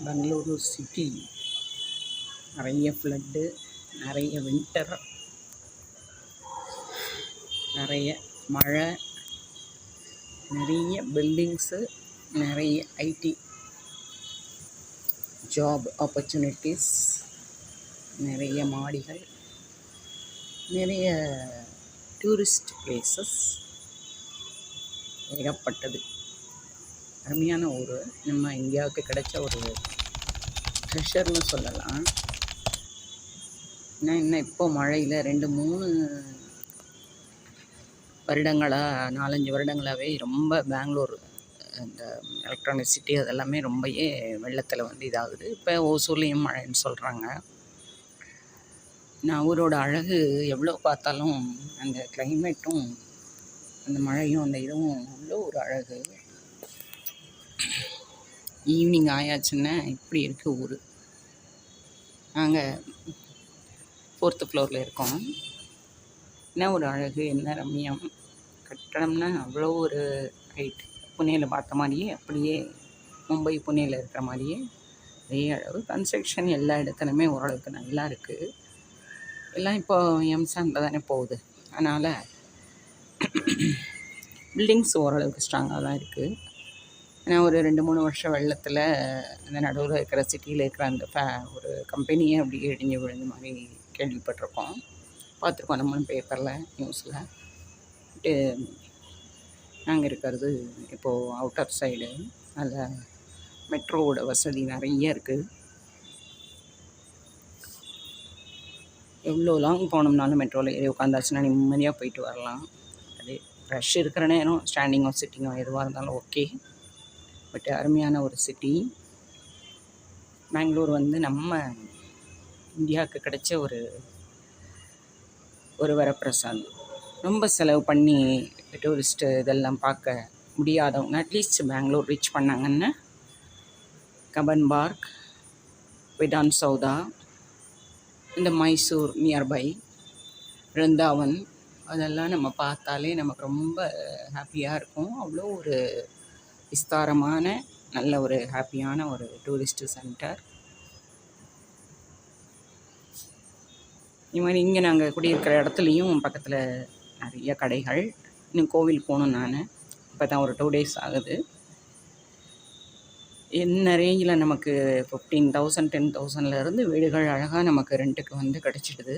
Bengaluru city நிறைய flood, நிறைய winter, நிறைய மழை, நிறைய பில்டிங்ஸு, நிறைய ஐடி ஜாப் ஆப்பர்ச்சுனிட்டிஸ், நிறைய மாடிகள், நிறைய டூரிஸ்ட் பிளேசஸ், ஏகப்பட்டது. அருமையான ஊர். நம்ம இந்தியாவுக்கு கிடைச்ச ஒரு ட்ரெஷர்னு சொல்லலாம். இன்னும் இப்போ மழையில் 2-3 வருடங்களாக 4-5 வருடங்களாகவே ரொம்ப பெங்களூர் இந்த எலக்ட்ரானிக் சிட்டி அதெல்லாமே ரொம்பவே வெள்ளத்தில் வந்து இதாகுது. இப்போ ஓசூர்லேயும் மழைன்னு சொல்கிறாங்க. நான் ஊரோட அழகு எவ்வளோ பார்த்தாலும் அந்த கிளைமேட்டும் அந்த மழையும் அந்த இதுவும் அவ்வளோ ஒரு அழகு. ஈவினிங் ஆயாச்சுன்னா இப்படி இருக்குது ஊர். நாங்கள் 4th ஃப்ளோரில் இருக்கோம். என்ன ஒரு அழகு, என்ன ரம்மியம். கட்டடம்னா அவ்வளோ ஒரு ஹைட். புனேயில் பார்த்த மாதிரியே அப்படியே மும்பை புனேயில் இருக்கிற மாதிரியே அதே அளவு. கன்ஸ்ட்ரக்ஷன் எல்லா இடத்துலையுமே ஓரளவுக்கு நல்லா இருக்குது. எல்லாம் இப்போ எம்சாண்டில் தானே போகுது. அதனால் பில்டிங்ஸ் ஓரளவுக்கு ஸ்ட்ராங்காக தான் இருக்குது. ஏன்னா ஒரு 2-3 வருஷம் வெள்ளத்தில் அந்த நடுவில் இருக்கிற சிட்டியில் இருக்கிற அந்த ஒரு கம்பெனியே அப்படியே இடிஞ்சு விழுந்த மாதிரி கேள்விப்பட்டிருக்கோம், பார்த்துருக்கோம் நம்மளும் பேப்பரில், நியூஸில். நாங்கள் இருக்கிறது இப்போது அவுட்டர் சைடு. அதில் மெட்ரோவோட வசதி நிறைய இருக்குது. எவ்வளோ லாங் போனோம்னாலும் மெட்ரோவில் ஏறி உட்காந்தாச்சுன்னா நிம்மதியாக போயிட்டு வரலாம். அது ரஷ் இருக்கிற நேரம் ஸ்டாண்டிங்கோ சிட்டிங்கோ எதுவாக இருந்தாலும் ஓகே. பட் அருமையான ஒரு சிட்டி பெங்களூர். வந்து நம்ம இந்தியாவுக்கு கிடைச்ச ஒரு வரப்பிரசாதம். ரொம்ப செலவு பண்ணி டூரிஸ்ட்டு இதெல்லாம் பார்க்க முடியாதவங்க அட்லீஸ்ட் பெங்களூர் ரீச் பண்ணாங்கன்னா கபன் பார்க், விதான் சௌதா, இந்த மைசூர் நியர்பை பிருந்தாவன், அதெல்லாம் நம்ம பார்த்தாலே நமக்கு ரொம்ப ஹாப்பியாக இருக்கும். அவ்வளோ ஒரு விஸ்தாரமான நல்ல ஒரு ஹாப்பியான ஒரு டூரிஸ்ட்டு சென்டர். இது மாதிரி இங்கே நாங்கள் குடியிருக்கிற இடத்துலையும் பக்கத்தில் நிறைய கடைகள். இன்னும் கோவில் போகணும். நான் இப்போ தான் ஒரு 2 days ஆகுது. என்ன ரேஞ்சில் நமக்கு 15,000 10,000லேருந்து வீடுகள் அழகாக நமக்கு ரெண்ட்டுக்கு வந்து கிடச்சிடுது.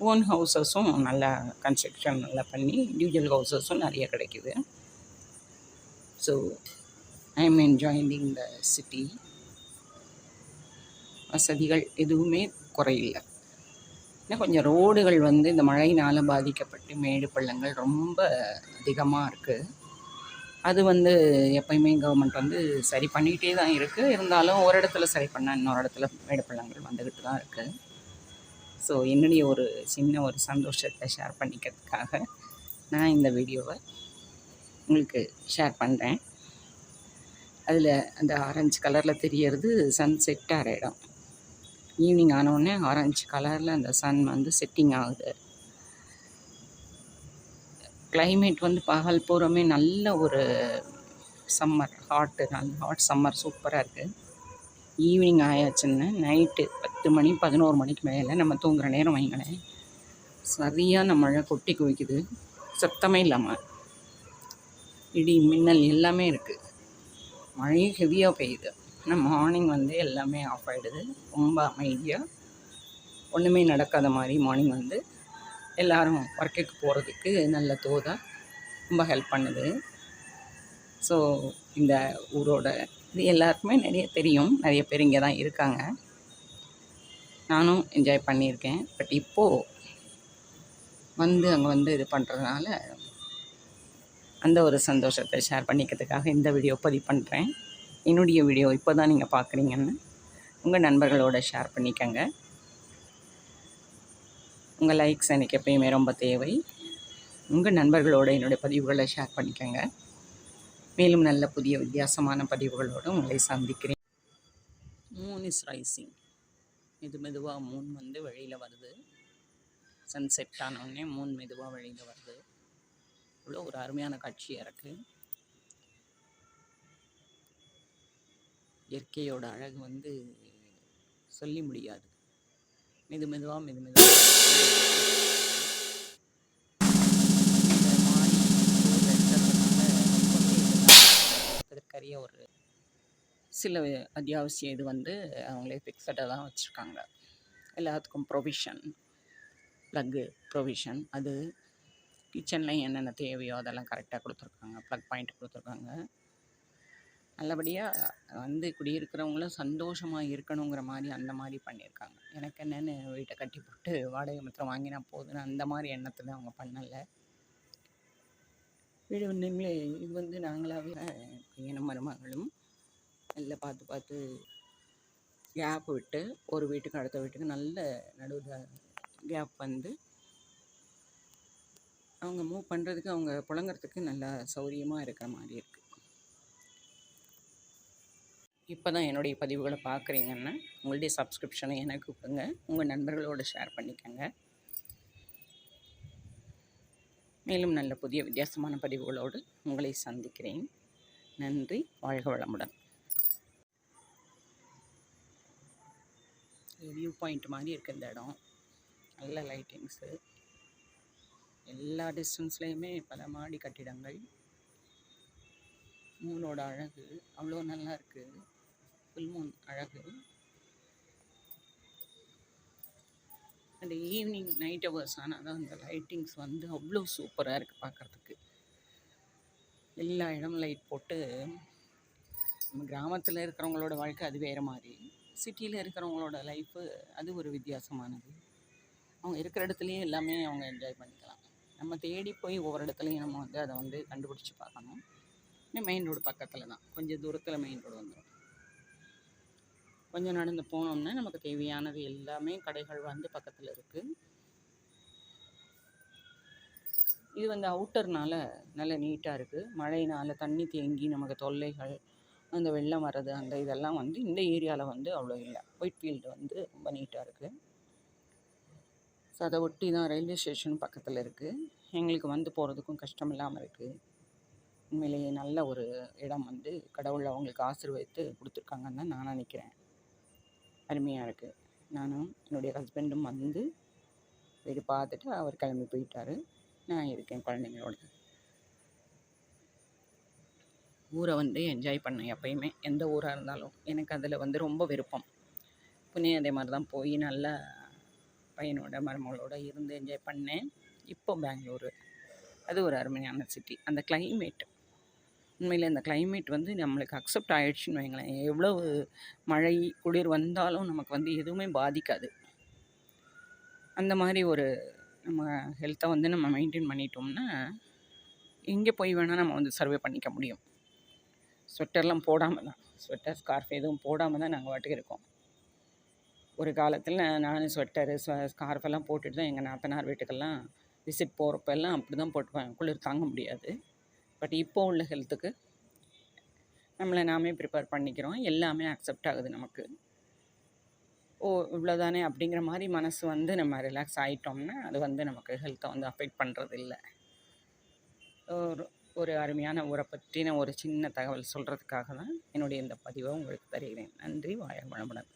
ஓன் ஹவுசஸும் நல்லா கன்ஸ்ட்ரக்ஷன் நல்லா பண்ணி இண்டிவிஜுவல் ஹவுசஸும் நிறைய கிடைக்குது. So I am enjoying the city. வசதிகள் எதுவுமே குறையில்லை. இன்னும் கொஞ்சம் ரோடுகள் வந்து இந்த மழையினால் பாதிக்கப்பட்டு மேடு பள்ளங்கள் ரொம்ப அதிகமாக இருக்குது. அது வந்து எப்பயுமே கவர்மெண்ட் வந்து சரி பண்ணிகிட்டே தான் இருக்குது. இருந்தாலும் ஒரு இடத்துல சரி பண்ணால் இன்னொரு இடத்துல மேடு பள்ளங்கள் வந்துக்கிட்டு தான் இருக்குது. ஸோ என்னுடைய ஒரு சின்ன ஒரு சந்தோஷத்தை ஷேர் பண்ணிக்கிறதுக்காக நான் இந்த வீடியோவை உங்களுக்கு ஷேர் பண்ணுறேன். அதில் அந்த ஆரஞ்சு கலரில் தெரியறது சன்செட் ஆகிற இடம். ஈவினிங் ஆனோடனே ஆரஞ்சு கலரில் அந்த சன் வந்து செட்டிங் ஆகுது. கிளைமேட் வந்து பகல் பூராமே நல்ல ஒரு சம்மர், நல்ல ஹாட் சம்மர் சூப்பராக இருக்குது. ஈவினிங் ஆயாச்சுன்னா நைட்டு 10 மணி 11 மணிக்கு மேலே நம்ம தூங்குகிற நேரம் வைங்களேன், சரியான மழை கொட்டி குவிக்குது. சத்தமே இல்லாமல் இடி மின்னல் எல்லாமே இருக்குது. மழையும் ஹெவியாக பெய்யுது. ஆனால் மார்னிங் வந்து எல்லாமே ஆஃப் ஆகிடுது. ரொம்ப அமைதியாக ஒன்றுமே நடக்காத மாதிரி மார்னிங் வந்து எல்லோரும் ஒர்க்குக்கு போகிறதுக்கு நல்ல தோதாக ரொம்ப ஹெல்ப் பண்ணுது. ஸோ இந்த ஊரோட இது எல்லாருக்குமே நிறைய தெரியும். நிறைய பேர் இங்கே தான் இருக்காங்க. நானும் என்ஜாய் பண்ணியிருக்கேன். பட் இப்போது அங்கே வந்து இது பண்ணுறதுனால அந்த ஒரு சந்தோஷத்தை ஷேர் பண்ணிக்கிறதுக்காக இந்த வீடியோ பதிவு பண்ணுறேன். என்னுடைய வீடியோ இப்போ தான் நீங்கள் பார்க்குறீங்கன்னு உங்கள் நண்பர்களோட ஷேர் பண்ணிக்கங்க. உங்கள் லைக்ஸ் எனக்கு எப்பயுமே ரொம்ப தேவை. உங்கள் நண்பர்களோட என்னுடைய பதிவுகளை ஷேர் பண்ணிக்கங்க. மேலும் நல்ல புதிய வித்தியாசமான பதிவுகளோடு உங்களை சந்திக்கிறேன். Moon is rising. மெதுவாக மூன் வந்து வெளியில் வருது. சன்செட் ஆனோடனே மூன் மெதுவாக வெளியில் வருது. இவ்வளோ ஒரு அருமையான காட்சியாக இருக்குது. இயற்கையோட அழகு வந்து சொல்லி முடியாது. மெது மெதுவாக மெது மெதுவாக அதற்கரிய ஒரு சில அத்தியாவசிய இது வந்து அவங்களே ஃபிக்ஸடாக தான் வச்சுருக்காங்க. எல்லாத்துக்கும் ப்ரொவிஷன், ப்ளக்கு ப்ரொவிஷன், அது கிச்சனில் என்னென்ன தேவையோ அதெல்லாம் கரெக்டாக கொடுத்துருக்காங்க. ப்ளக் பாயிண்ட் கொடுத்துருக்காங்க. நல்லபடியாக வந்து குடியிருக்கிறவங்களும் சந்தோஷமாக இருக்கணுங்கிற மாதிரி அந்த மாதிரி பண்ணியிருக்காங்க. எனக்கு என்னென்னு வீட்டை கட்டி போட்டு வாடகை மாத்திரம் வாங்கினா போதுன்னு அந்த மாதிரி எண்ணத்தில் அவங்க பண்ணலை. வீடு வந்தீங்களே இது வந்து நாங்களாகவே பையனும் மருமகளும் நல்லா பார்த்து பார்த்து கேப் விட்டு ஒரு வீட்டுக்கு அடுத்த வீட்டுக்கு நல்ல நடுவில் கேப் வந்து அவங்க மூவ் பண்ணுறதுக்கு அவங்க புழங்குறதுக்கு நல்லா சௌரியமாக இருக்கிற மாதிரி இருக்குது. இப்போ தான் என்னுடைய பதிவுகளை பார்க்குறீங்கன்னா உங்களுடைய சப்ஸ்கிரிப்ஷனை எனக்கு கொடுங்க, உங்கள் நண்பர்களோடு ஷேர் பண்ணிக்கோங்க. மேலும் நல்ல புதிய வித்தியாசமான பதிவுகளோடு உங்களை சந்திக்கிறேன். நன்றி, வாழ்க வளமுடன். வியூ பாயிண்ட் மாதிரி இருக்குது இந்த இடம். நல்ல லைட்டிங்ஸு, எல்லா டிஸ்டன்ஸ்லேயுமே பல மாடி கட்டிடங்கள். மூனோட அழகு அவ்வளோ நல்லா இருக்குது. ஃபுல் மூன் அழகு. அந்த ஈவினிங் நைட் ஹவர்ஸ் ஆனால் தான் அந்த லைட்டிங்ஸ் வந்து அவ்வளோ சூப்பராக இருக்குது பார்க்குறதுக்கு. எல்லா இடமும் லைட் போட்டு, நம்ம கிராமத்தில் இருக்கிறவங்களோட வாழ்க்கை அது வேறு மாதிரி, சிட்டியில் இருக்கிறவங்களோட லைஃப்பு அது ஒரு வித்தியாசமானது. அவங்க இருக்கிற இடத்துலையே எல்லாமே அவங்க என்ஜாய் பண்ணிக்கலாம். நம்ம தேடி போய் ஒவ்வொரு இடத்துலையும் நம்ம வந்து அதை வந்து கண்டுபிடிச்சி பார்க்கணும். மெயின் ரோடு பக்கத்தில் தான், கொஞ்சம் தூரத்தில் மெயின் ரோடு வந்துடும். கொஞ்சம் நடந்து போனோம்னா நமக்கு தேவையானது எல்லாமே கடைகள் வந்து பக்கத்தில் இருக்குது. இது வந்து அவுட்டர்னால நல்ல நீட்டாக இருக்குது. மழையினால் தண்ணி தேங்கி நமக்கு தொல்லைகள், அந்த வெள்ளம் வர்றது, அந்த இதெல்லாம் வந்து இந்த ஏரியாவில் வந்து அவ்வளோ இல்லை. ஒயிட் ஃபீல்டு வந்து ரொம்ப நீட்டாக இருக்குது. ஸோ அதை ஒட்டி தான் ரயில்வே ஸ்டேஷன் பக்கத்தில் இருக்குது. எங்களுக்கு வந்து போகிறதுக்கும் கஷ்டம் இல்லாமல் இருக்குது. உண்மையிலேயே நல்ல ஒரு இடம் வந்து கடவுள் அவங்களுக்கு ஆசீர்வதித்து கொடுத்துருக்காங்கன்னு தான் நான் நினைக்கிறேன். அருமையாக இருக்குது. நானும் என்னுடைய ஹஸ்பண்டும் வந்து வீடு பார்த்துட்டு அவர் கிளம்பி போயிட்டார். நான் இருக்கேன் குழந்தைங்களோட. ஊரை வந்து என்ஜாய் பண்ணேன். எப்பயுமே எந்த ஊராக இருந்தாலும் எனக்கு அதில் வந்து ரொம்ப விருப்பம். புனே அதே மாதிரி தான் போய் நல்லா பையனோட மருமகளோட இருந்து என்ஜாய் பண்ணேன். இப்போ பெங்களூரு அது ஒரு அருமையான சிட்டி. அந்த கிளைமேட், உண்மையில் இந்த கிளைமேட் வந்து நம்மளுக்கு அக்செப்ட் ஆகிடுச்சின்னு வைங்களேன். எவ்வளவு மழை குளிர் வந்தாலும் நமக்கு வந்து எதுவுமே பாதிக்காது. அந்த மாதிரி ஒரு நம்ம ஹெல்த்தை வந்து நம்ம மெயின்டைன் பண்ணிட்டோம்னா எங்கே போய் வேணால் நம்ம வந்து சர்வே பண்ணிக்க முடியும். ஸ்வெட்டர்லாம் போடாமல் தான், ஸ்வெட்டர் ஸ்கார்ஃப் எதுவும் போடாமல் தான் நாங்கள் வாட்டுக்கு இருக்கோம். ஒரு காலத்தில் நான் ஸ்வெட்டரு ஸ்கார்ஃபெல்லாம் போட்டுட்டு தான் எங்கள் நாத்தனார் வீட்டுக்கெல்லாம் விசிட் போகிறப்பெல்லாம் அப்படி தான் போட்டுப்பேன். குளிர் தாங்க முடியாது. பட் இப்போ உள்ள ஹெல்த்துக்கு நம்மளை நாமே ப்ரிப்பேர் பண்ணிக்கிறோம். எல்லாமே அக்செப்ட் ஆகுது நமக்கு. ஓ இவ்வளோதானே அப்படிங்கிற மாதிரி மனசு வந்து நம்ம ரிலாக்ஸ் ஆகிட்டோம்னா அது வந்து நமக்கு ஹெல்த்தை வந்து அஃபெக்ட் பண்ணுறது இல்லை. ஒரு அருமையான ஊரை பற்றின ஒரு சின்ன தகவல் சொல்கிறதுக்காக தான் என்னுடைய இந்த பதிவை உங்களுக்கு தருகிறேன். நன்றி, வாழ்க வளமுடன்.